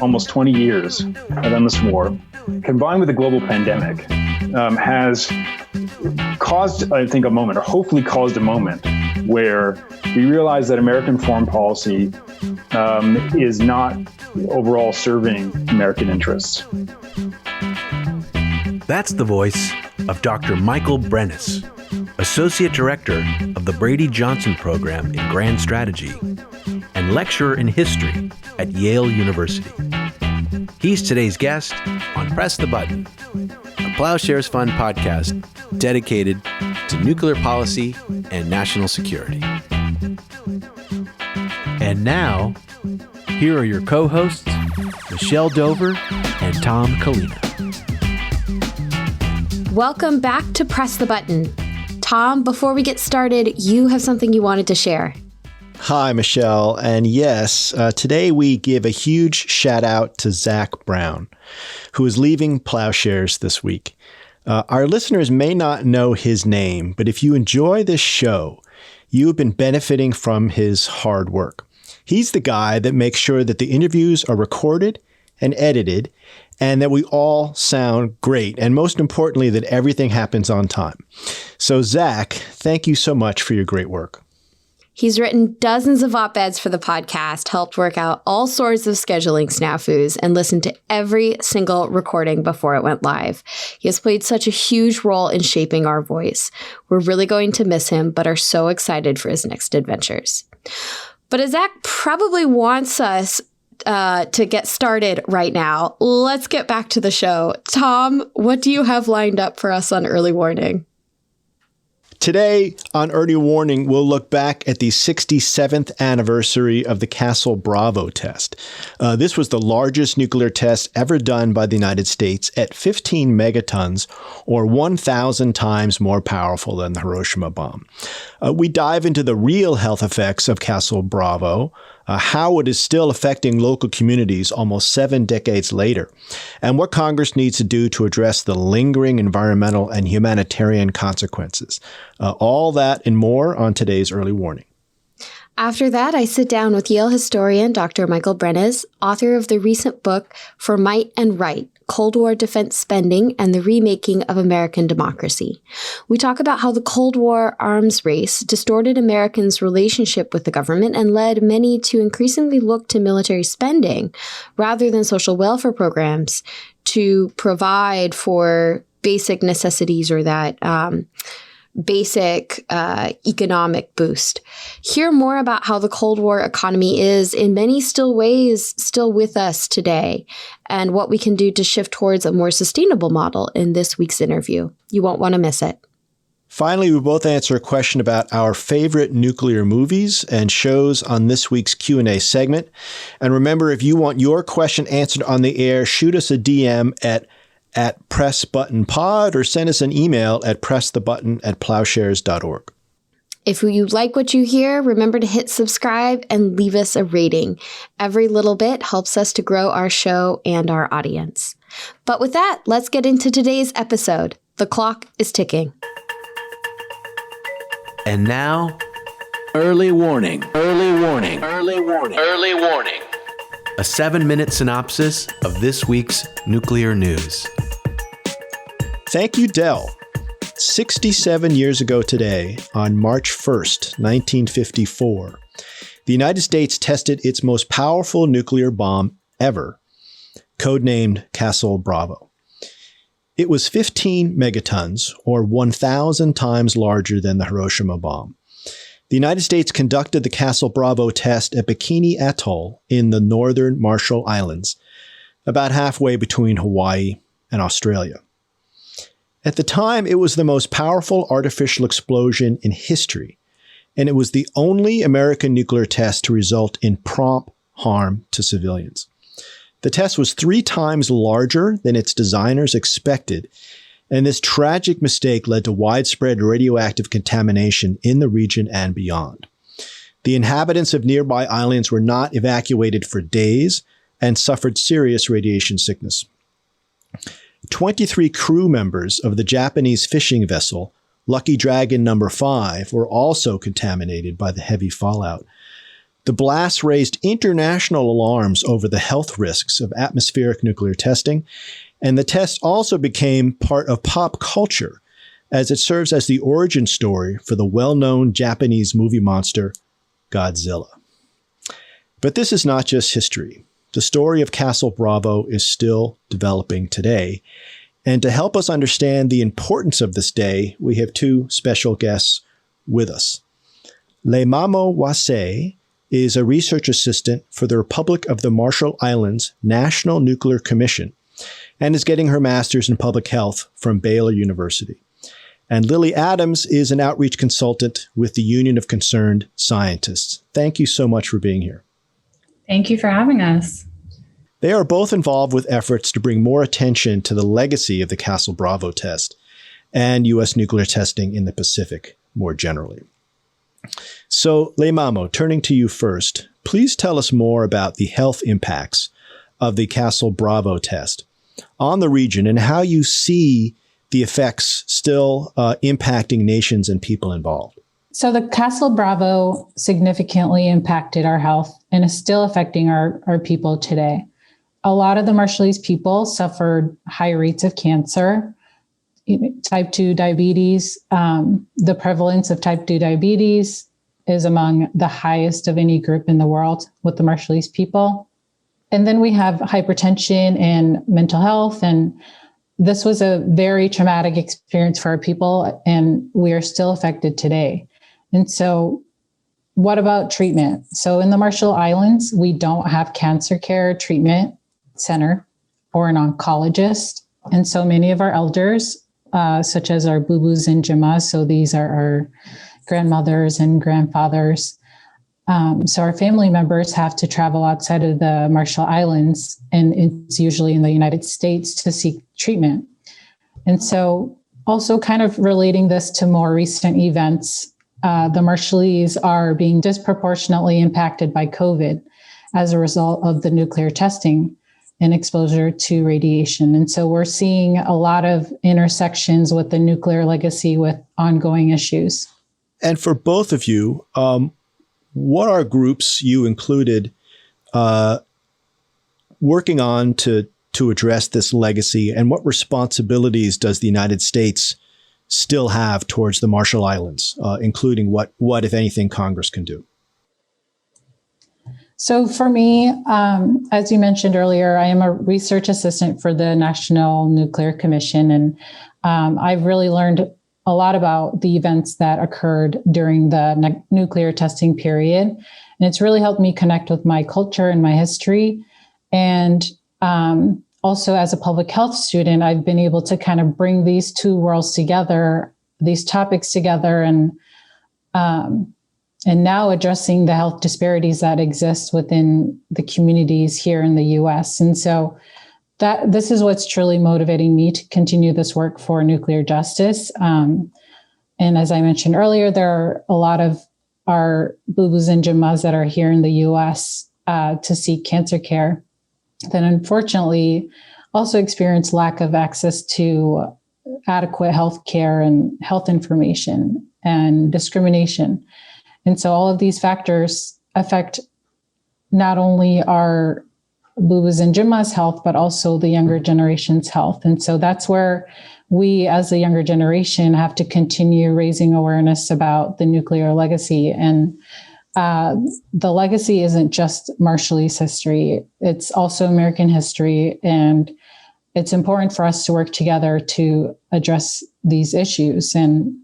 almost 20 years of endless war, combined with a global pandemic, has caused, I think, a moment, or hopefully caused a moment, where we realize that American foreign policy is not overall serving American interests. That's the voice of Dr. Michael Brenes, Associate Director of the Brady-Johnson Program in Grand Strategy and lecturer in history at Yale University. He's today's guest on Press the Button, a Plowshares Fund podcast dedicated to nuclear policy and national security. And now, here are your co-hosts, Michelle Dover and Tom Kalina. Welcome back to Press the Button. Tom, before we get started, you have something you wanted to share. Hi, Michelle. And yes, today we give a huge shout out to Zach Brown, who is leaving Plowshares this week. Our listeners may not know his name, but if you enjoy this show, you have been benefiting from his hard work. He's the guy that makes sure that the interviews are recorded and edited, and that we all sound great, and most importantly, that everything happens on time. So Zach, thank you so much for your great work. He's written dozens of op-eds for the podcast, helped work out all sorts of scheduling snafus, and listened to every single recording before it went live. He has played such a huge role in shaping our voice. We're really going to miss him, but are so excited for his next adventures. But as Zach probably wants us to get started right now, let's get back to the show. Tom, what do you have lined up for us on Early Warning? Today on Early Warning, we'll look back at the 67th anniversary of the Castle Bravo test. This was the largest nuclear test ever done by the United States at 15 megatons, or 1,000 times more powerful than the Hiroshima bomb. We dive into the real health effects of Castle Bravo, how it is still affecting local communities almost 7 decades later, and what Congress needs to do to address the lingering environmental and humanitarian consequences. All that and more on today's Early Warning. After that, I sit down with Yale historian Dr. Michael Brenes, author of the recent book For Might and Right, Cold War Defense Spending and the Remaking of American Democracy. We talk about how the Cold War arms race distorted Americans' relationship with the government and led many to increasingly look to military spending rather than social welfare programs to provide for basic necessities or that basic economic boost. Hear more about how the Cold War economy is in many ways still with us today, and what we can do to shift towards a more sustainable model in this week's interview. You won't want to miss it. Finally, we both answer a question about our favorite nuclear movies and shows on this week's Q&A segment. And remember, if you want your question answered on the air, shoot us a DM at PressButtonPod or send us an email at pressthebutton@plowshares.org. If you like what you hear, remember to hit subscribe and leave us a rating. Every little bit helps us to grow our show and our audience. But with that, let's get into today's episode. The clock is ticking. And now, Early Warning, Early Warning, Early Warning, Early Warning. A 7-minute synopsis of this week's nuclear news. Thank you, Dell. 67 years ago today, on March 1st, 1954, the United States tested its most powerful nuclear bomb ever, codenamed Castle Bravo. It was 15 megatons, or 1,000 times larger than the Hiroshima bomb. The United States conducted the Castle Bravo test at Bikini Atoll in the northern Marshall Islands, about halfway between Hawaii and Australia. At the time, it was the most powerful artificial explosion in history, and it was the only American nuclear test to result in prompt harm to civilians. The test was 3 times larger than its designers expected, and this tragic mistake led to widespread radioactive contamination in the region and beyond. The inhabitants of nearby islands were not evacuated for days and suffered serious radiation sickness. 23 crew members of the Japanese fishing vessel Lucky Dragon No. 5 were also contaminated by the heavy fallout. The blast raised international alarms over the health risks of atmospheric nuclear testing, and the test also became part of pop culture as it serves as the origin story for the well-known Japanese movie monster Godzilla. But this is not just history. The story of Castle Bravo is still developing today. And to help us understand the importance of this day, we have two special guests with us. Leimamo Wase is a research assistant for the Republic of the Marshall Islands National Nuclear Commission and is getting her master's in public health from Yale University. And Lilly Adams is an outreach consultant with the Union of Concerned Scientists. Thank you so much for being here. Thank you for having us. They are both involved with efforts to bring more attention to the legacy of the Castle Bravo test and U.S. nuclear testing in the Pacific more generally. So, Leimamo, turning to you first, please tell us more about the health impacts of the Castle Bravo test on the region and how you see the effects still impacting nations and people involved. So the Castle Bravo significantly impacted our health and is still affecting our people today. A lot of the Marshallese people suffered high rates of cancer, type 2 diabetes. The prevalence of type 2 diabetes is among the highest of any group in the world with the Marshallese people. And then we have hypertension and mental health. And this was a very traumatic experience for our people, and we are still affected today. And so what about treatment? So in the Marshall Islands, we don't have cancer care treatment center or an oncologist. And so many of our elders, such as our bubus and jamas, so these are our grandmothers and grandfathers. So our family members have to travel outside of the Marshall Islands, and it's usually in the United States to seek treatment. And so also kind of relating this to more recent events, the Marshallese are being disproportionately impacted by COVID as a result of the nuclear testing and exposure to radiation. And so we're seeing a lot of intersections with the nuclear legacy with ongoing issues. And for both of you, what are groups you included working on to address this legacy, and what responsibilities does the United States still have towards the Marshall Islands, including what, if anything, Congress can do? So for me, as you mentioned earlier, I am a research assistant for the National Nuclear Commission, and I've really learned a lot about the events that occurred during the nuclear testing period. And it's really helped me connect with my culture and my history. And also as a public health student, I've been able to kind of bring these two worlds together, these topics together, and now addressing the health disparities that exist within the communities here in the U.S. And so this is what's truly motivating me to continue this work for nuclear justice. And as I mentioned earlier, there are a lot of our bubus and jamas that are here in the U.S. To seek cancer care that unfortunately also experience lack of access to adequate health care and health information and discrimination. And so all of these factors affect not only our bubus and jamas' health, but also the younger generation's health. And so that's where we, as the younger generation, have to continue raising awareness about the nuclear legacy. And the legacy isn't just Marshallese history, it's also American history. And it's important for us to work together to address these issues. And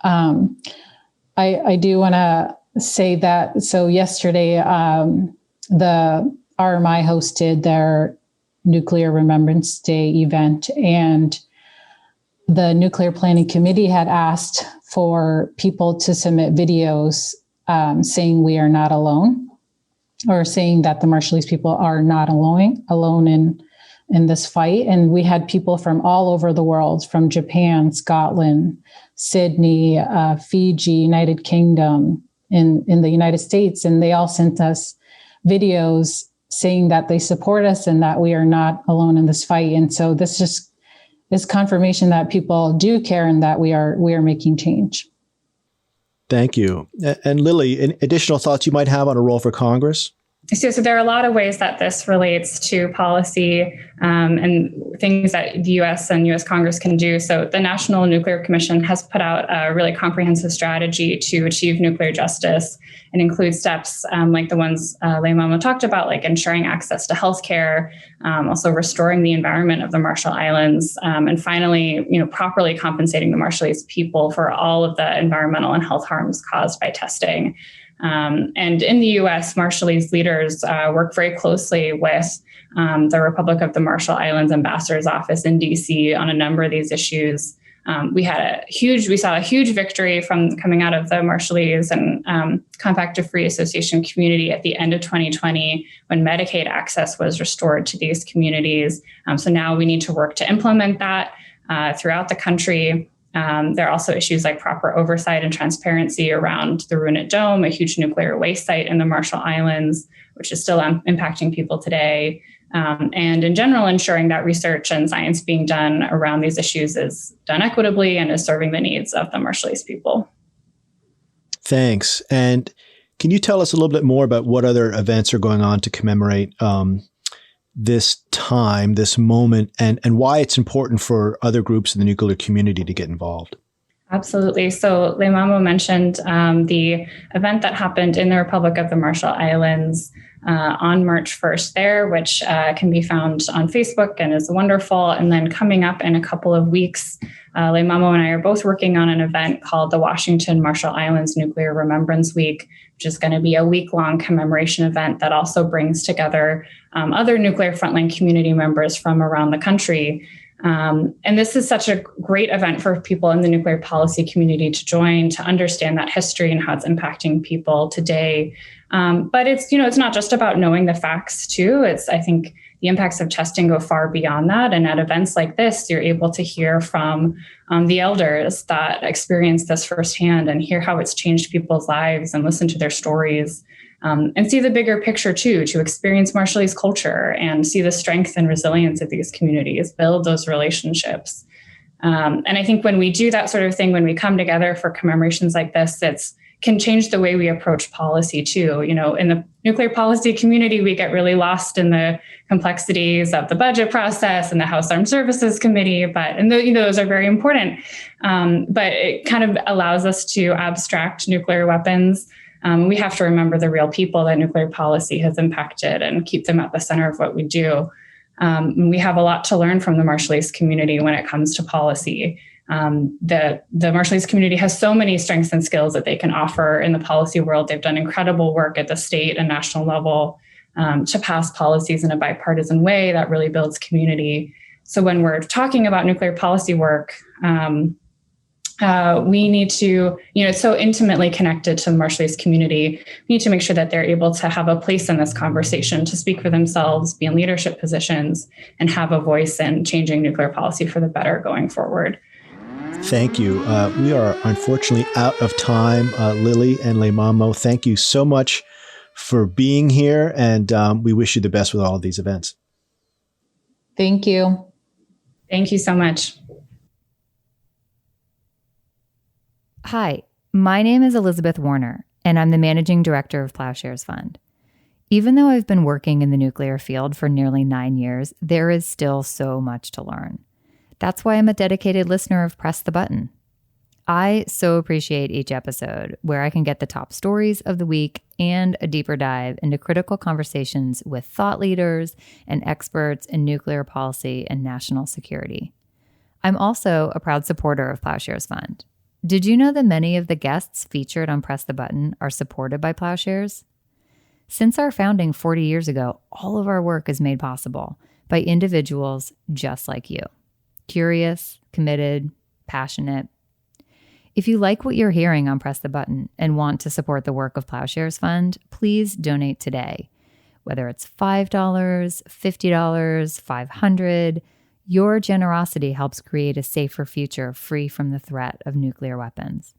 I do want to say that, so yesterday, the RMI hosted their Nuclear Remembrance Day event, and the Nuclear Planning Committee had asked for people to submit videos saying we are not alone, or saying that the Marshallese people are not alone in this fight. And we had people from all over the world, from Japan, Scotland, Sydney, Fiji, United Kingdom, in the United States. And they all sent us videos saying that they support us and that we are not alone in this fight. And so this just is confirmation that people do care and that we are making change. Thank you. And Lilly, any additional thoughts you might have on a role for Congress? So there are a lot of ways that this relates to policy and things that the U.S. and U.S. Congress can do. So the National Nuclear Commission has put out a really comprehensive strategy to achieve nuclear justice and includes steps like the ones Leimamo talked about, like ensuring access to healthcare, also restoring the environment of the Marshall Islands, and finally, properly compensating the Marshallese people for all of the environmental and health harms caused by testing. And in the U.S., Marshallese leaders work very closely with the Republic of the Marshall Islands Ambassador's Office in D.C. on a number of these issues. We saw a huge victory from coming out of the Marshallese and Compact of Free Association community at the end of 2020 when Medicaid access was restored to these communities. So now we need to work to implement that throughout the country. There are also issues like proper oversight and transparency around the Runit Dome, a huge nuclear waste site in the Marshall Islands, which is still impacting people today. And in general, ensuring that research and science being done around these issues is done equitably and is serving the needs of the Marshallese people. Thanks. And can you tell us a little bit more about what other events are going on to commemorate this time, this moment, and why it's important for other groups in the nuclear community to get involved? Absolutely. So Leimamo mentioned the event that happened in the Republic of the Marshall Islands on March 1st there, which can be found on Facebook and is wonderful. And then coming up in a couple of weeks, Leimamo and I are both working on an event called the Washington Marshall Islands Nuclear Remembrance Week, which is going to be a week-long commemoration event that also brings together other nuclear frontline community members from around the country. And this is such a great event for people in the nuclear policy community to join, to understand that history and how it's impacting people today. But it's not just about knowing the facts too. I think the impacts of testing go far beyond that. And at events like this, you're able to hear from the elders that experience this firsthand and hear how it's changed people's lives and listen to their stories. And see the bigger picture too, to experience Marshallese culture and see the strength and resilience of these communities, build those relationships. And I think when we do that sort of thing, when we come together for commemorations like this, can change the way we approach policy too. In the nuclear policy community, we get really lost in the complexities of the budget process and the House Armed Services Committee, and those are very important. But it kind of allows us to abstract nuclear weapons. We have to remember the real people that nuclear policy has impacted and keep them at the center of what we do. We have a lot to learn from the Marshallese community when it comes to policy. The Marshallese community has so many strengths and skills that they can offer in the policy world. They've done incredible work at the state and national level to pass policies in a bipartisan way that really builds community. So when we're talking about nuclear policy work, we need to, it's so intimately connected to the Marshallese community. We need to make sure that they're able to have a place in this conversation, to speak for themselves, be in leadership positions, and have a voice in changing nuclear policy for the better going forward. Thank you. We are unfortunately out of time. Lilly and Leimamo, thank you so much for being here, and we wish you the best with all of these events. Thank you. Thank you so much. Hi, my name is Elizabeth Warner, and I'm the Managing Director of Plowshares Fund. Even though I've been working in the nuclear field for nearly 9 years, there is still so much to learn. That's why I'm a dedicated listener of Press the Button. I so appreciate each episode where I can get the top stories of the week and a deeper dive into critical conversations with thought leaders and experts in nuclear policy and national security. I'm also a proud supporter of Plowshares Fund. Did you know that many of the guests featured on Press the Button are supported by Plowshares? Since our founding 40 years ago, all of our work is made possible by individuals just like you. Curious, committed, passionate. If you like what you're hearing on Press the Button and want to support the work of Plowshares Fund, please donate today. Whether it's $5, $50, $500, your generosity helps create a safer future free from the threat of nuclear weapons.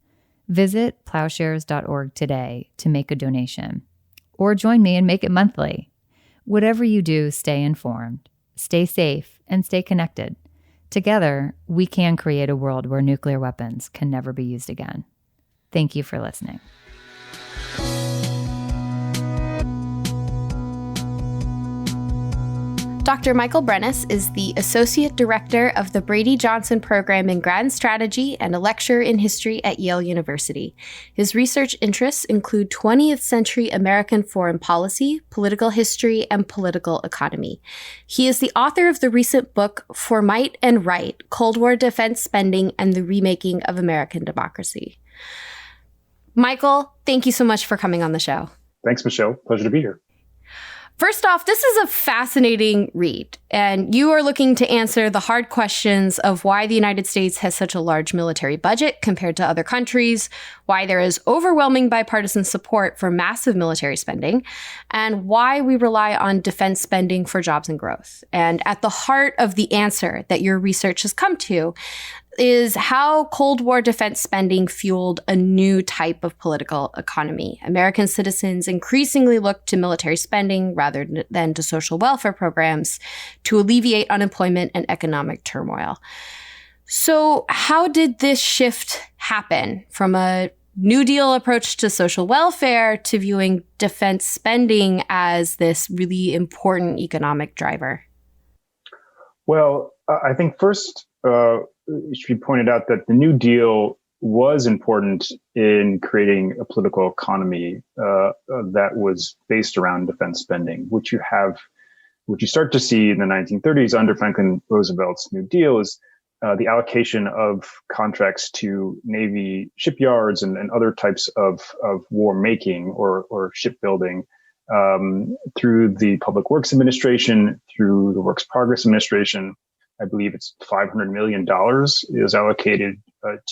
Visit plowshares.org today to make a donation. Or join me and make it monthly. Whatever you do, stay informed, stay safe, and stay connected. Together, we can create a world where nuclear weapons can never be used again. Thank you for listening. Dr. Michael Brenes is the Associate Director of the Brady-Johnson Program in Grand Strategy and a lecturer in history at Yale University. His research interests include 20th century American foreign policy, political history, and political economy. He is the author of the recent book, For Might and Right, Cold War Defense Spending and the Remaking of American Democracy. Michael, thank you so much for coming on the show. Thanks, Michelle. Pleasure to be here. First off, this is a fascinating read, and you are looking to answer the hard questions of why the United States has such a large military budget compared to other countries, why there is overwhelming bipartisan support for massive military spending, and why we rely on defense spending for jobs and growth. And at the heart of the answer that your research has come to is how Cold War defense spending fueled a new type of political economy. American citizens increasingly looked to military spending rather than to social welfare programs to alleviate unemployment and economic turmoil. So how did this shift happen from a New Deal approach to social welfare to viewing defense spending as this really important economic driver? Well, I think first, it should be pointed out that the New Deal was important in creating a political economy that was based around defense spending, which you start to see in the 1930s under Franklin Roosevelt's New Deal is the allocation of contracts to Navy shipyards and other types of war making or shipbuilding through the Public Works Administration, through the Works Progress Administration. I believe it's $500 million is allocated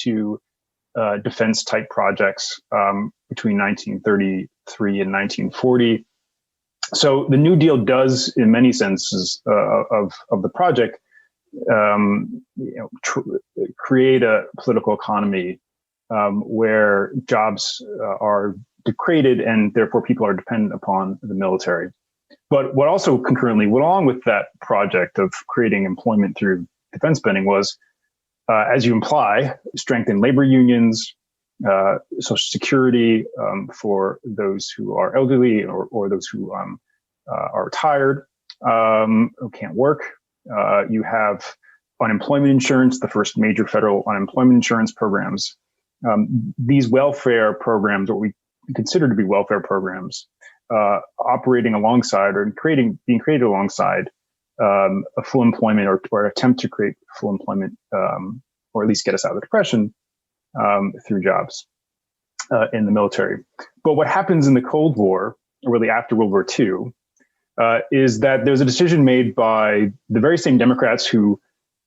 to defense type projects between 1933 and 1940. So the New Deal does, in many senses of the project, create a political economy where jobs are created and therefore people are dependent upon the military. But what also concurrently went along with that project of creating employment through defense spending was, as you imply, strengthen labor unions, Social Security for those who are elderly or those who are retired, who can't work. You have unemployment insurance, the first major federal unemployment insurance programs. These welfare programs, what we consider to be welfare programs, operating alongside or being created alongside a full employment or attempt to create full employment, or at least get us out of the depression through jobs in the military. But what happens in the Cold War, or really after World War II, is that there's a decision made by the very same Democrats who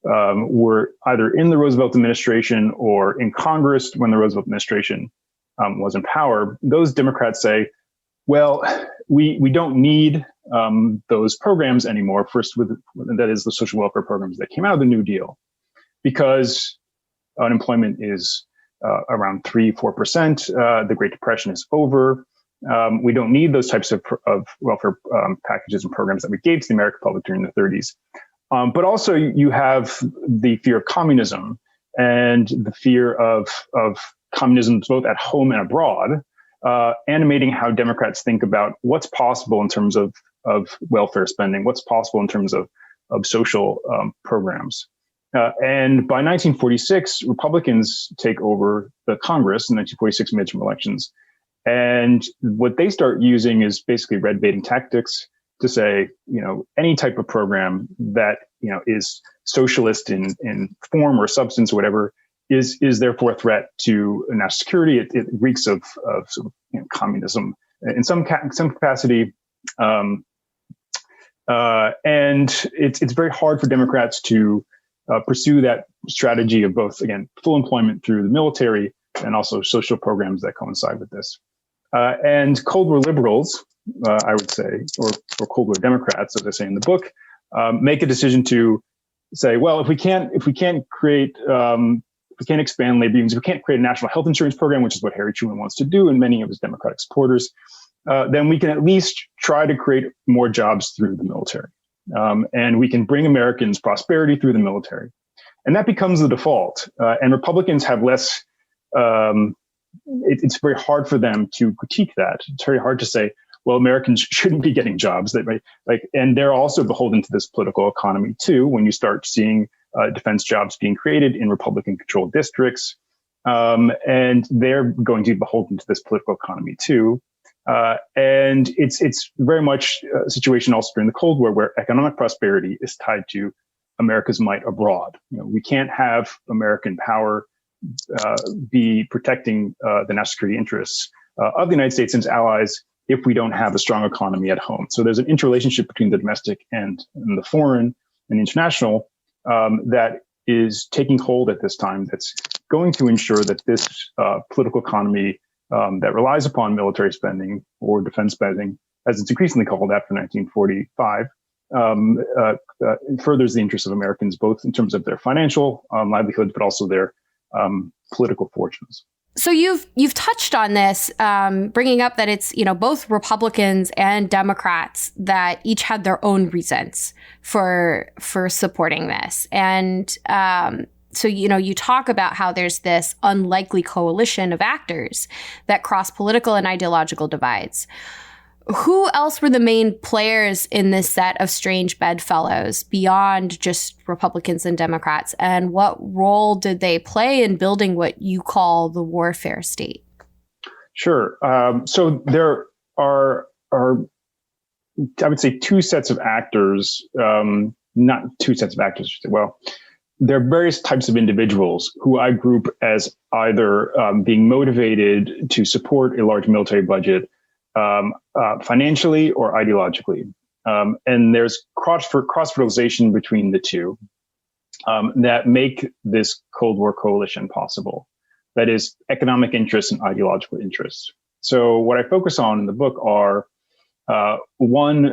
were either in the Roosevelt administration or in Congress when the Roosevelt administration was in power. Those Democrats say, well, we don't need those programs anymore. First, that is the social welfare programs that came out of the New Deal, because unemployment is around 3-4%. The Great Depression is over. We don't need those types of welfare packages and programs that we gave to the American public during the 30s. But also you have the fear of communism and the fear of communism both at home and abroad, animating how Democrats think about what's possible in terms of welfare spending, what's possible in terms of social programs. And by 1946, Republicans take over the Congress in 1946 midterm elections. And what they start using is basically red baiting tactics to say, any type of program that, is socialist in form or substance or whatever is therefore a threat to national security. It reeks of sort of, communism in some capacity. And it's very hard for Democrats to pursue that strategy of both, again, full employment through the military and also social programs that coincide with this. And Cold War liberals, I would say, or Cold War Democrats, as I say in the book, make a decision to say, well, if we can't create, if we can't expand labor unions, if we can't create a national health insurance program, which is what Harry Truman wants to do and many of his Democratic supporters, then we can at least try to create more jobs through the military. And we can bring Americans prosperity through the military. And that becomes the default. And Republicans have less it's very hard for them to critique that. It's very hard to say, well, Americans shouldn't be getting jobs. And they're also beholden to this political economy too. When you start seeing defense jobs being created in Republican-controlled districts, and they're going to be beholden to this political economy too. And it's very much a situation also during the Cold War where economic prosperity is tied to America's might abroad. We can't have American power be protecting the national security interests of the United States and its allies if we don't have a strong economy at home. So there's an interrelationship between the domestic and the foreign and international that is taking hold at this time, that's going to ensure that this political economy that relies upon military spending or defense spending, as it's increasingly called after 1945, furthers the interests of Americans, both in terms of their financial livelihoods, but also their political fortunes. So you've touched on this, bringing up that it's both Republicans and Democrats that each had their own reasons for supporting this, and so you talk about how there's this unlikely coalition of actors that cross political and ideological divides. Who else were the main players in this set of strange bedfellows beyond just Republicans and Democrats? And what role did they play in building what you call the warfare state? Sure. So there are, I would say, two sets of actors, not two sets of actors. Well, there are various types of individuals who I group as either being motivated to support a large military budget financially or ideologically. And there's cross-fertilization between the two that make this Cold War coalition possible. That is, economic interests and ideological interests. So what I focus on in the book are one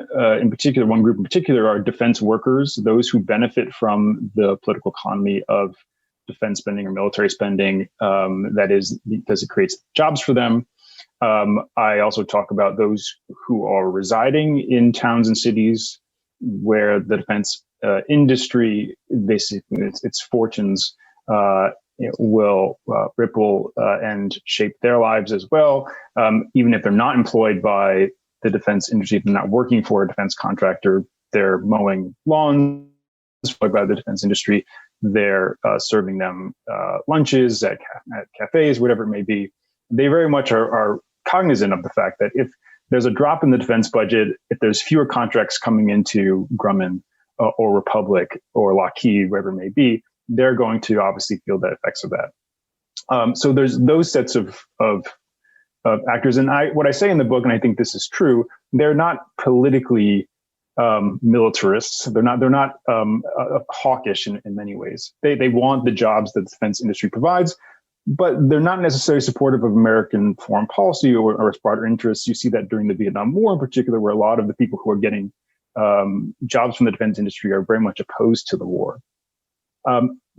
group in particular are defense workers, those who benefit from the political economy of defense spending or military spending, that is, because it creates jobs for them. I also talk about those who are residing in towns and cities where the defense industry, basically its fortunes, will ripple and shape their lives as well. Even if they're not employed by the defense industry, if they're not working for a defense contractor, they're mowing lawns employed by the defense industry. They're serving them lunches at cafes, whatever it may be. They very much are cognizant of the fact that if there's a drop in the defense budget, if there's fewer contracts coming into Grumman or Republic or Lockheed, wherever it may be, they're going to obviously feel the effects of that. So there's those sets of actors. And what I say in the book, and I think this is true, they're not politically militarists. They're not hawkish in many ways. They want the jobs that the defense industry provides, but they're not necessarily supportive of American foreign policy or its broader interests. You see that during the Vietnam War in particular, where a lot of the people who are getting jobs from the defense industry are very much opposed to the war.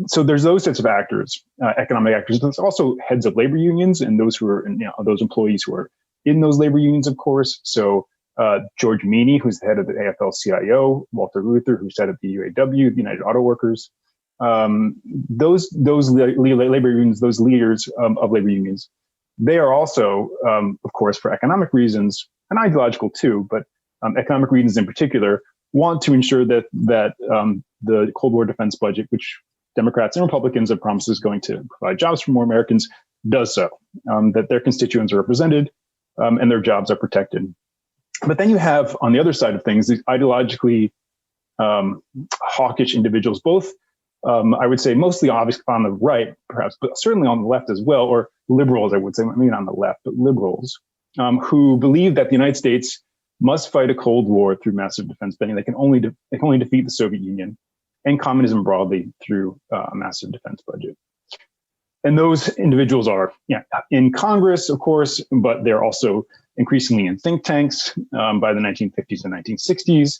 So there's those sets of actors, economic actors. There's also heads of labor unions and those who are, those employees who are in those labor unions, of course. So George Meany, who's the head of the AFL-CIO, Walter Luther, who's head of the UAW, the United Auto Workers. Those labor unions, those leaders of labor unions, they are also, of course, for economic reasons and ideological too, but economic reasons in particular, want to ensure that the Cold War defense budget, which Democrats and Republicans have promised is going to provide jobs for more Americans, does so, that their constituents are represented and their jobs are protected. But then you have, on the other side of things, these ideologically hawkish individuals, both, I would say, mostly obviously on the right, perhaps, but certainly on the left as well, or liberals, I would say, maybe not on the left, but liberals, who believe that the United States must fight a Cold War through massive defense spending. They can only defeat the Soviet Union and communism broadly through a massive defense budget. And those individuals are in Congress, of course, but they're also increasingly in think tanks by the 1950s and 1960s.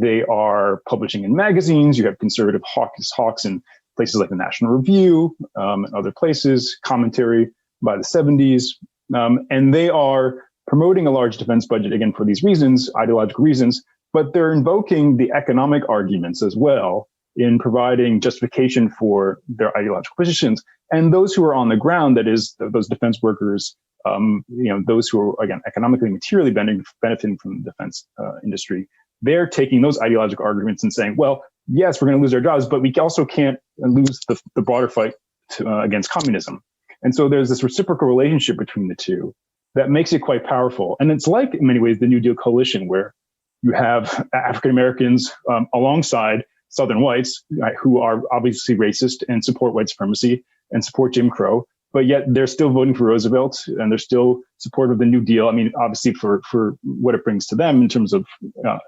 They are publishing in magazines. You have conservative hawks in places like the National Review and other places, commentary by the 70s. And they are promoting a large defense budget, again, for these reasons, ideological reasons, but they're invoking the economic arguments as well in providing justification for their ideological positions. And those who are on the ground, that is, those defense workers, those who are, again, economically, materially benefiting from the defense industry, they're taking those ideological arguments and saying, well, yes, we're going to lose our jobs, but we also can't lose the broader fight against communism. And so there's this reciprocal relationship between the two that makes it quite powerful. And it's like, in many ways, the New Deal coalition, where you have African Americans alongside Southern whites who are obviously racist and support white supremacy and support Jim Crow, but yet they're still voting for Roosevelt and they're still supportive of the New Deal. I mean, obviously for what it brings to them in terms of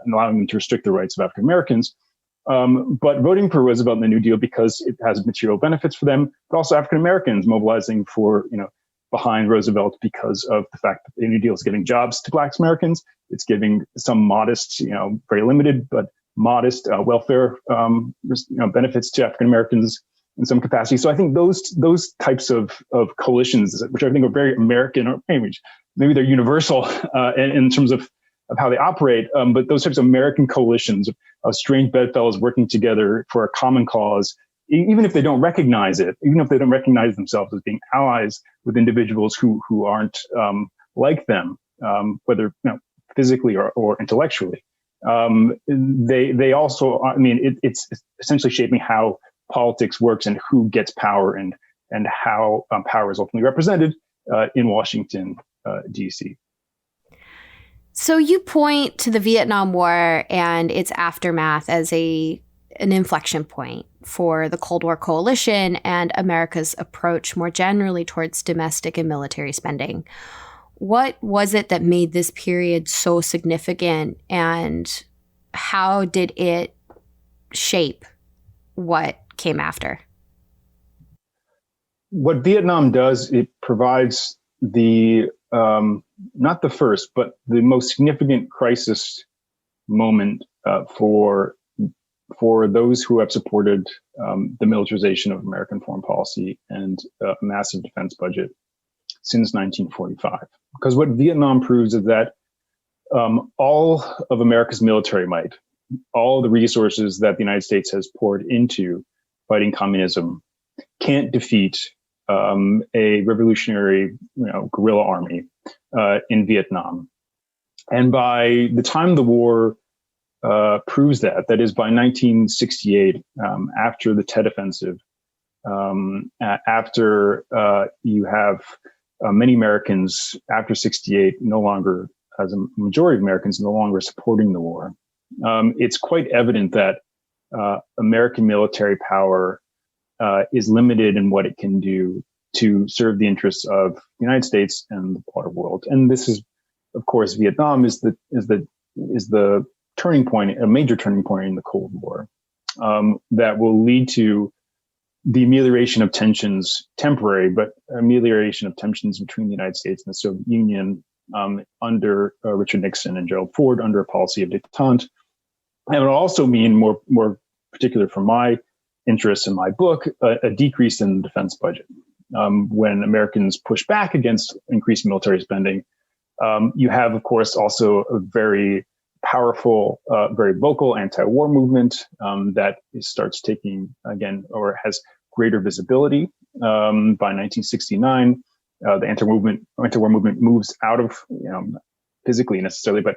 allowing them to restrict the rights of African Americans, but voting for Roosevelt and the New Deal because it has material benefits for them, but also African Americans mobilizing for, behind Roosevelt because of the fact that the New Deal is giving jobs to Black Americans. It's giving some modest, very limited, but modest welfare benefits to African Americans in some capacity. So I think those types of coalitions, which I think are very American, or maybe they're universal in terms of how they operate, but those types of American coalitions of strange bedfellows working together for a common cause, even if they don't recognize it, even if they don't recognize themselves as being allies with individuals who aren't like them, whether physically or intellectually, they also, it's essentially shaping how politics works and who gets power and how power is ultimately represented in Washington, D.C. So you point to the Vietnam War and its aftermath as an inflection point for the Cold War coalition and America's approach more generally towards domestic and military spending. What was it that made this period so significant, and how did it shape what came after? What Vietnam does, it provides the not the first, but the most significant crisis moment for those who have supported the militarization of American foreign policy and a massive defense budget since 1945. Because what Vietnam proves is that all of America's military might, all the resources that the United States has poured into fighting communism, can't defeat a revolutionary, guerrilla army in Vietnam. And by the time the war proves that is by 1968, after the Tet Offensive, after you have many Americans after 68 no longer, as a majority of Americans, no longer supporting the war, it's quite evident that American military power is limited in what it can do to serve the interests of the United States and the broader world. And this is, of course, Vietnam is the turning point, a major turning point in the Cold War, that will lead to the amelioration of tensions, temporary, but amelioration of tensions between the United States and the Soviet Union under Richard Nixon and Gerald Ford under a policy of détente. And it will also mean, more particular for my interests in my book, a decrease in the defense budget. When Americans push back against increased military spending, you have, of course, also a very powerful, very vocal anti-war movement that starts taking, again, or has greater visibility. By 1969, the anti-war movement moves out of, physically necessarily, but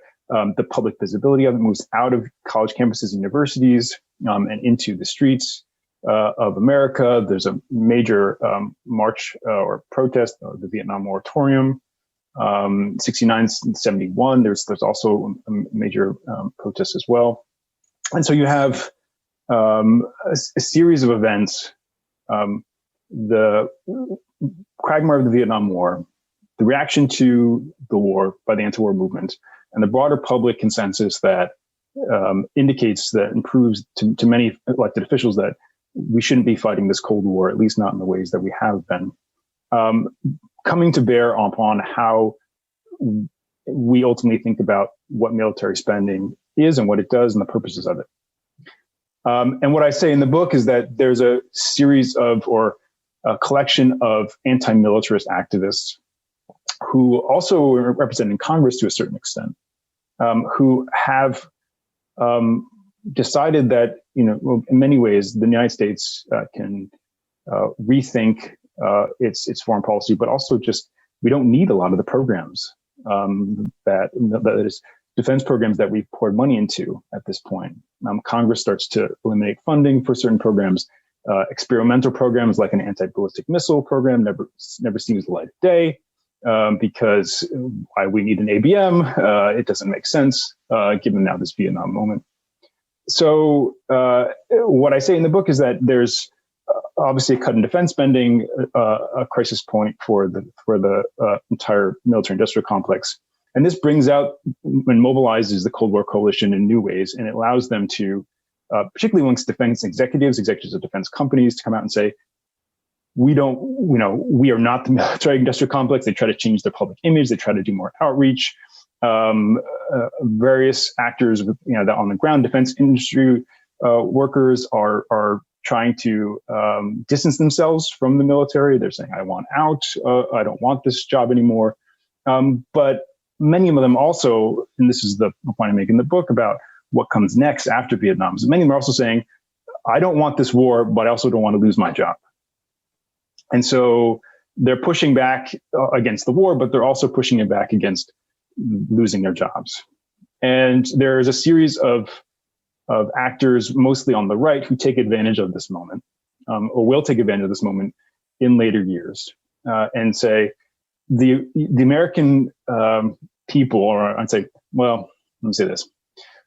the public visibility of it moves out of college campuses and universities and into the streets of America. There's a major march or protest of the Vietnam moratorium. 69, 71, there's also a major protest as well. And so you have a series of events, the quagmire of the Vietnam War, the reaction to the war by the anti-war movement, and the broader public consensus that indicates that and proves to many elected officials that we shouldn't be fighting this Cold War, at least not in the ways that we have been, coming to bear upon how we ultimately think about what military spending is and what it does and the purposes of it. And what I say in the book is that there's a series of, or a collection of anti-militarist activists who also represent in Congress to a certain extent, who have decided that, in many ways, the United States can rethink its foreign policy, but also just we don't need a lot of the programs that is defense programs that we've poured money into at this point. Congress starts to eliminate funding for certain programs. Experimental programs like an anti-ballistic missile program never sees the light of day because why we need an ABM? It doesn't make sense given now this Vietnam moment. So what I say in the book is that there's obviously a cut in defense spending, a crisis point for the entire military-industrial complex. And this brings out and mobilizes the Cold War coalition in new ways, and it allows them to, particularly amongst defense executives of defense companies, to come out and say, we are not the military-industrial complex. They try to change their public image. They try to do more outreach. Various actors, that on the ground, defense industry workers are trying to distance themselves from the military. They're saying, I want out. I don't want this job anymore. But many of them also, and this is the point I make in the book about what comes next after Vietnam, so many of them are also saying, I don't want this war, but I also don't want to lose my job. And so they're pushing back against the war, but they're also pushing it back against losing their jobs. And there's a series of actors, mostly on the right, who take advantage of this moment, or will take advantage of this moment in later years, and say the American people, or I'd say, well, let me say this: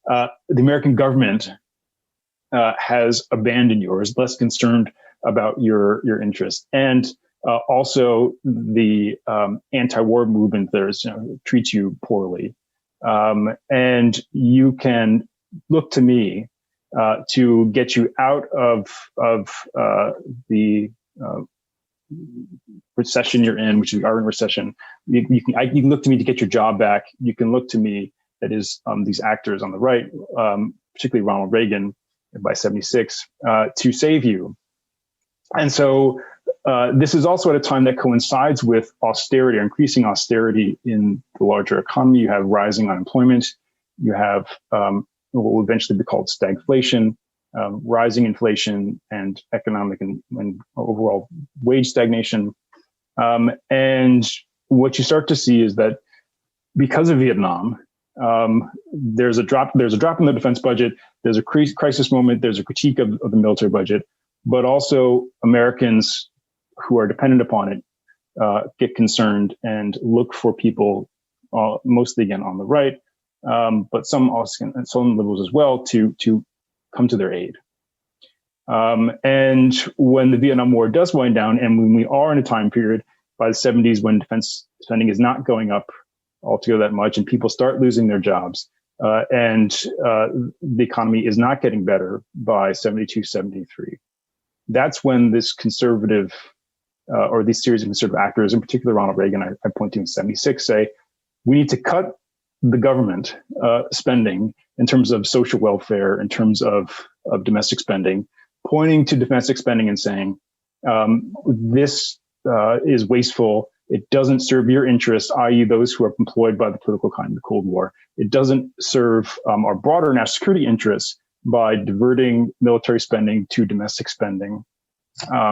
the American government has abandoned you, or is less concerned about your interests, and also the anti-war movement there treats you poorly, and you can look to me to get you out of the recession you're in, which we are in recession. You can look to me to get your job back. You can look to me, that is, these actors on the right, particularly Ronald Reagan by 1976, to save you. And so this is also at a time that coincides with austerity, or increasing austerity in the larger economy. You have rising unemployment. You have what will eventually be called stagflation, rising inflation, and economic and overall wage stagnation. And what you start to see is that because of Vietnam, there's a drop in the defense budget. There's a crisis moment. There's a critique of the military budget, but also Americans who are dependent upon it get concerned and look for people, mostly again on the right, but some liberals as well, to come to their aid. And when the Vietnam War does wind down, and when we are in a time period by the 1970s when defense spending is not going up altogether that much, and people start losing their jobs, and the economy is not getting better by 1972, 1973, that's when this conservative, or these series of conservative actors, in particular Ronald Reagan, I point to in 1976, say, we need to cut the government spending in terms of social welfare, in terms of domestic spending, pointing to domestic spending and saying, this is wasteful. It doesn't serve your interests, i.e. those who are employed by the political economy of the Cold War. It doesn't serve our broader national security interests by diverting military spending to domestic spending,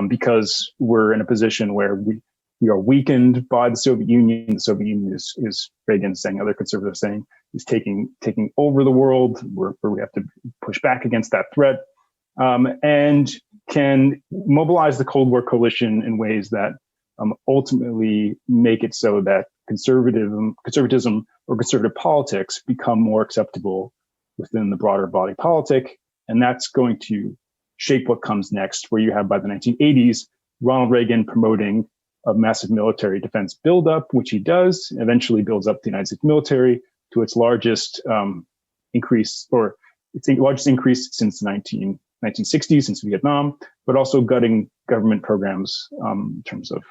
because we're in a position where we are weakened by the Soviet Union. The Soviet Union is Reagan saying, other conservatives saying, is taking over the world, where we have to push back against that threat, and can mobilize the Cold War coalition in ways that ultimately make it so that conservatism or conservative politics become more acceptable within the broader body politic. And that's going to shape what comes next, where you have, by the 1980s, Ronald Reagan promoting a massive military defense buildup, which he does, eventually builds up the United States military to its largest increase, or its largest increase since the 1960s, since Vietnam, but also gutting government programs in terms of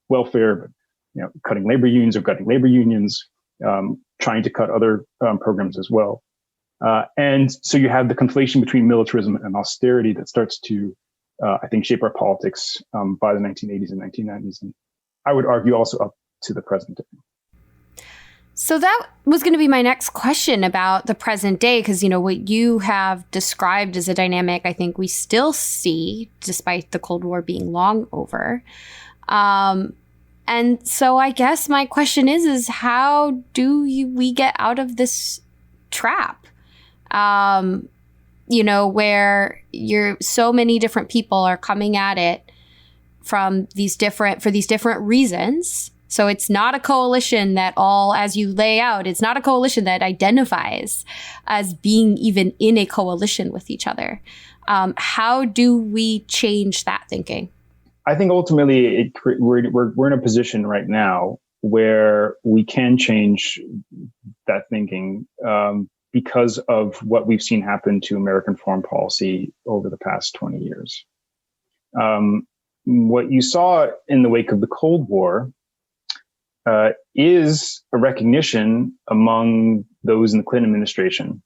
welfare, but cutting labor unions or gutting labor unions, trying to cut other programs as well. And so you have the conflation between militarism and austerity that starts to, I think, shape our politics by the 1980s and 1990s. And I would argue also up to the present day. So that was going to be my next question about the present day, because, what you have described as a dynamic, I think we still see, despite the Cold War being long over. And so I guess my question is how do we get out of this trap? Where so many different people are coming at it for these different reasons. So it's not a coalition that as you lay out, it's not a coalition that identifies as being even in a coalition with each other. How do we change that thinking? I think ultimately we're in a position right now where we can change that thinking because of what we've seen happen to American foreign policy over the past 20 years. What you saw in the wake of the Cold War is a recognition among those in the Clinton administration,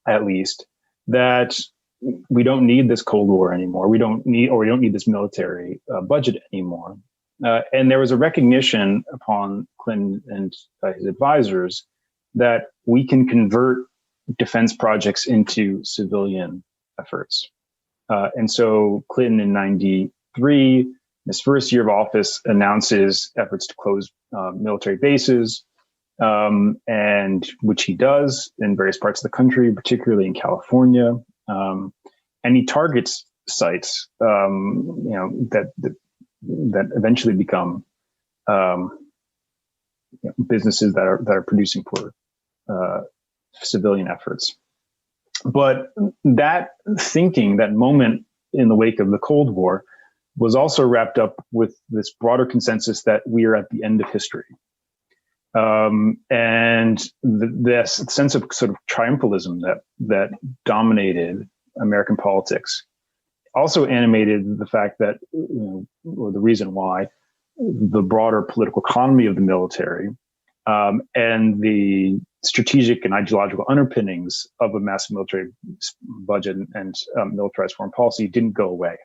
at least, that we don't need this Cold War anymore. We don't need this military budget anymore. And there was a recognition upon Clinton and his advisors that we can convert defense projects into civilian efforts. And so Clinton in 93, his first year of office, announces efforts to close military bases, and which he does in various parts of the country, particularly in California. And he targets sites, that eventually become businesses that are producing for civilian efforts. But that thinking, that moment in the wake of the Cold War, was also wrapped up with this broader consensus that we are at the end of history. And this sense of sort of triumphalism that dominated American politics also animated the fact that, or the reason why, the broader political economy of the military and the strategic and ideological underpinnings of a massive military budget and militarized foreign policy didn't go away.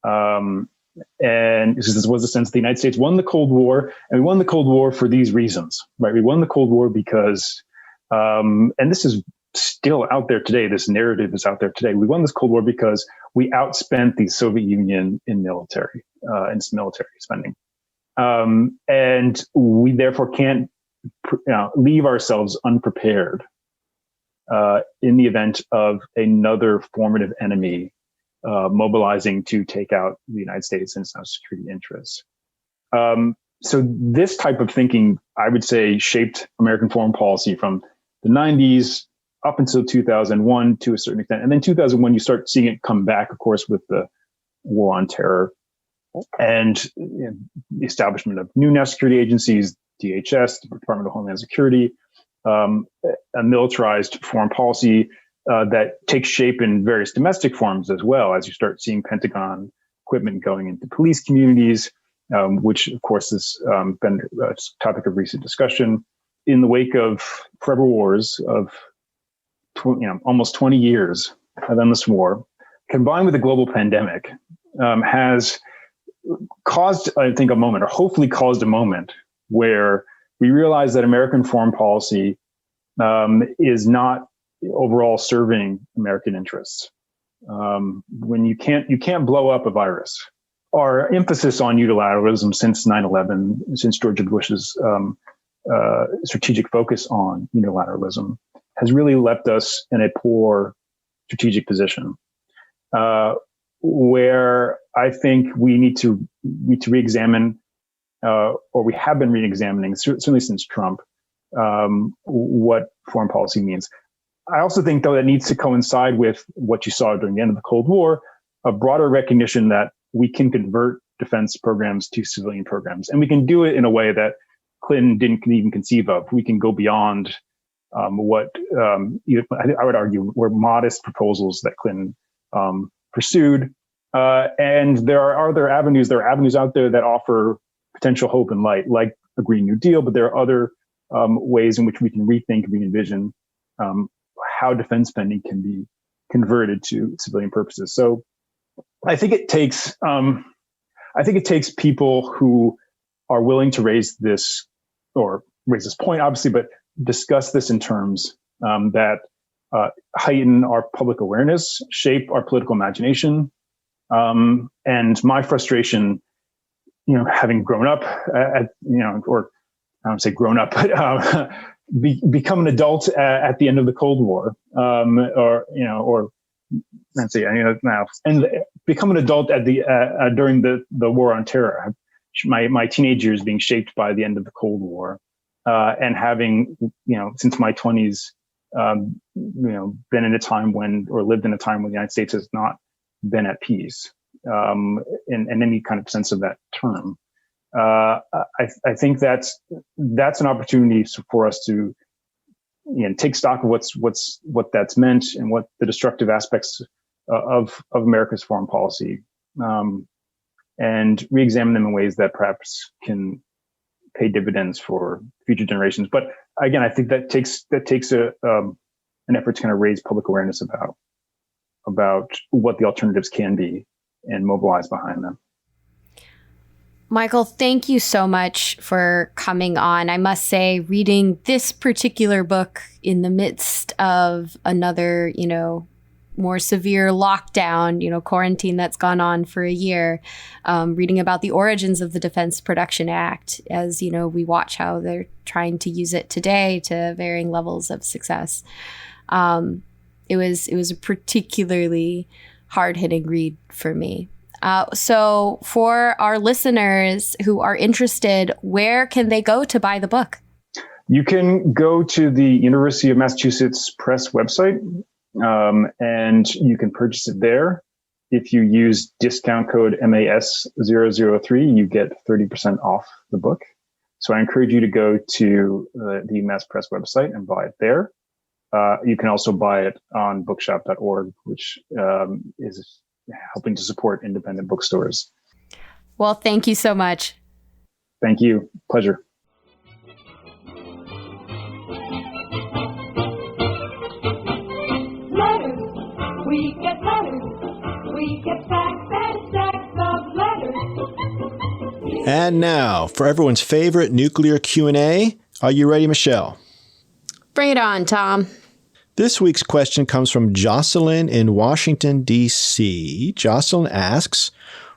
And this was the sense the United States won the Cold War, and we won the Cold War for these reasons, right? We won the Cold War because, and this is still out there today, this narrative is out there today. We won this Cold War because we outspent the Soviet Union in military spending. And we therefore can't leave ourselves unprepared in the event of another formative enemy mobilizing to take out the United States and its national security interests. So this type of thinking, I would say, shaped American foreign policy from the 90s up until 2001 to a certain extent. And then 2001, you start seeing it come back, of course, with the war on terror and the establishment of new national security agencies, DHS, the Department of Homeland Security, a militarized foreign policy that takes shape in various domestic forms as well, as you start seeing Pentagon equipment going into police communities, which, of course, has been a topic of recent discussion. In the wake of forever wars of almost 20 years of endless war, combined with the global pandemic, has caused, I think, hopefully caused a moment where we realize that American foreign policy is not overall serving American interests. When you can't blow up a virus. Our emphasis on unilateralism since 9/11, since George Bush's strategic focus on unilateralism, has really left us in a poor strategic position, where I think we need to re-examine, or we have been re-examining, certainly since Trump, what foreign policy means. I also think, though, that needs to coincide with what you saw during the end of the Cold War, a broader recognition that we can convert defense programs to civilian programs. And we can do it in a way that Clinton didn't even conceive of. We can go beyond what I would argue were modest proposals that Clinton pursued. And there are other avenues. There are avenues out there that offer potential hope and light, like a Green New Deal, but there are other ways in which we can rethink, re-envision how defense spending can be converted to civilian purposes. So I think it takes people who are willing to raise this, or raise this point, obviously, but discuss this in terms that heighten our public awareness, shape our political imagination. And my frustration, having grown up or I don't say grown up, but become an adult at the end of the Cold War, and become an adult at the during the war on terror. My teenage years being shaped by the end of the Cold War, and having since my 20s, been in a time lived in a time when the United States has not been at peace, in any kind of sense of that term. I think that's an opportunity for us to take stock of what that's meant and what the destructive aspects of America's foreign policy, and re-examine them in ways that perhaps can pay dividends for future generations. But again, I think that takes an effort to kind of raise public awareness about what the alternatives can be and mobilize behind them. Michael, thank you so much for coming on. I must say, reading this particular book in the midst of another, more severe lockdown, quarantine that's gone on for a year, reading about the origins of the Defense Production Act, as, we watch how they're trying to use it today to varying levels of success. It was a particularly hard-hitting read for me. So for our listeners who are interested, where can they go to buy the book? You can go to the University of Massachusetts Press website, and you can purchase it there. If you use discount code MAS003, you get 30% off the book. So I encourage you to go to the Mass Press website and buy it there. You can also buy it on bookshop.org, which is helping to support independent bookstores. Well, thank you so much. Thank you. Pleasure. Letters. We get letters. We get stacks and stacks of letters. And now, for everyone's favorite nuclear Q&A, are you ready, Michelle? Bring it on, Tom. This week's question comes from Jocelyn in Washington, D.C. Jocelyn asks,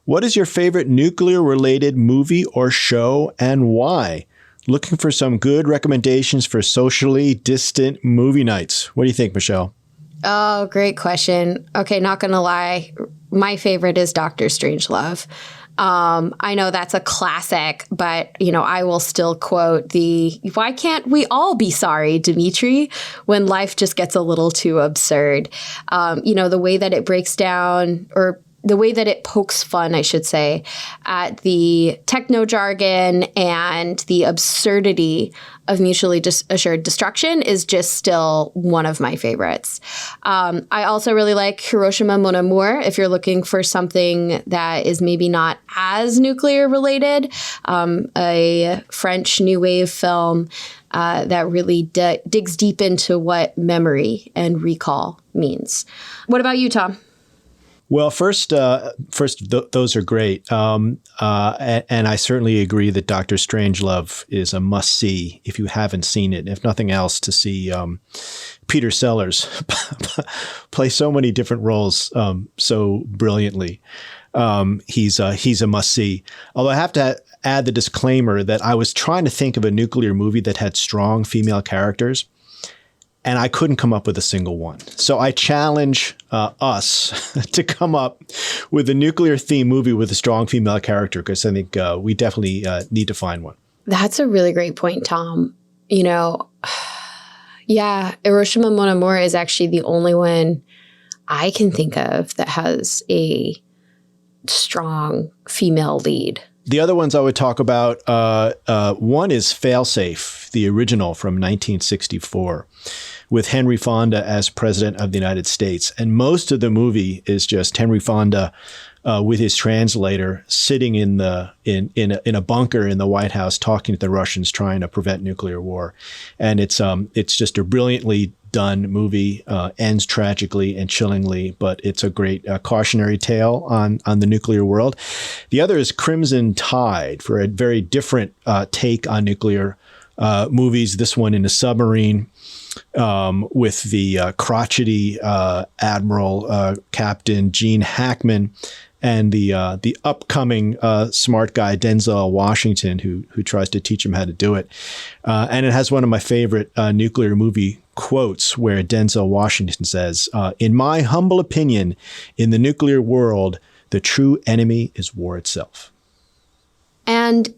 what is your favorite nuclear-related movie or show and why? Looking for some good recommendations for socially distant movie nights. What do you think, Michelle? Oh, great question. Okay, not going to lie. My favorite is Dr. Strangelove. I know that's a classic, but, I will still quote why can't we all be sorry, Dimitri, when life just gets a little too absurd. The way that it breaks down, or the way that it pokes fun, I should say, at the techno jargon and the absurdity of mutually assured destruction is just still one of my favorites. I also really like Hiroshima Mon Amour, if you're looking for something that is maybe not as nuclear related, a French new wave film that really digs deep into what memory and recall means. What about you, Tom? Well, first, those are great. And I certainly agree that Dr. Strangelove is a must-see if you haven't seen it. If nothing else, to see Peter Sellers play so many different roles so brilliantly. He's a must-see. Although I have to add the disclaimer that I was trying to think of a nuclear movie that had strong female characters, and I couldn't come up with a single one. So I challenge us to come up with a nuclear-themed movie with a strong female character, because I think we definitely need to find one. That's a really great point, Tom. Hiroshima Mon Amour is actually the only one I can think of that has a strong female lead. The other ones I would talk about, one is Failsafe, the original from 1964, with Henry Fonda as President of the United States. And most of the movie is just Henry Fonda with his translator sitting in a bunker in the White House talking to the Russians, trying to prevent nuclear war. And it's just a brilliantly done movie, ends tragically and chillingly, but it's a great cautionary tale on the nuclear world. The other is Crimson Tide, for a very different take on nuclear movies, this one in a submarine, with the crotchety Admiral Captain Gene Hackman, and the upcoming smart guy Denzel Washington, who tries to teach him how to do it. And it has one of my favorite nuclear movie quotes where Denzel Washington says, "In my humble opinion, in the nuclear world, the true enemy is war itself." And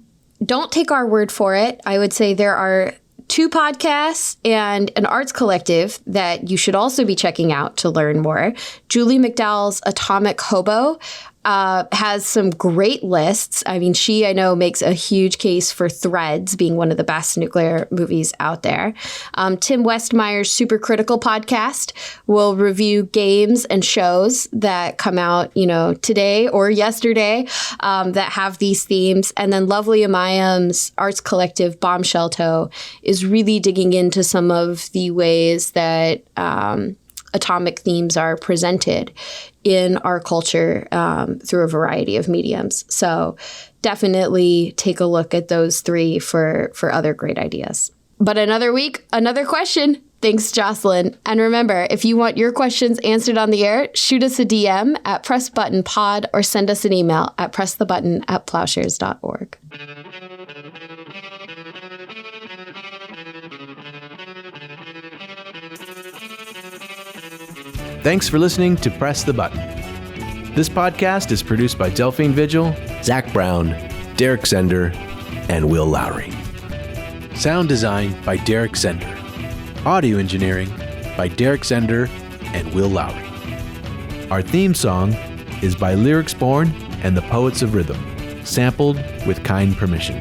don't take our word for it. I would say there are 2 podcasts and an arts collective that you should also be checking out to learn more. Julie McDowell's Atomic Hobo has some great lists. I mean, I know, makes a huge case for Threads being one of the best nuclear movies out there. Tim Westmeyer's Supercritical podcast will review games and shows that come out, today or yesterday that have these themes. And then Lovely Amayam's Arts Collective Bombshell is really digging into some of the ways that atomic themes are presented in our culture through a variety of mediums. So definitely take a look at those 3 for other great ideas. But another week, another question. Thanks, Jocelyn. And remember, if you want your questions answered on the air, shoot us a DM at PressButtonPod or send us an email at pressthebutton@plowshares.org. Thanks for listening to Press the Button. This podcast is produced by Delphine Vigil, Zach Brown, Derek Sender, and Will Lowry. Sound design by Derek Sender. Audio engineering by Derek Sender and Will Lowry. Our theme song is by Lyrics Born and the Poets of Rhythm, sampled with kind permission.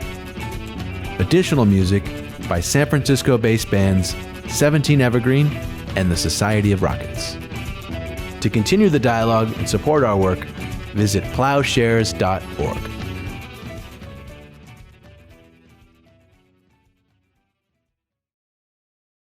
Additional music by San Francisco-based bands 17 Evergreen and the Society of Rockets. To continue the dialogue and support our work, visit plowshares.org.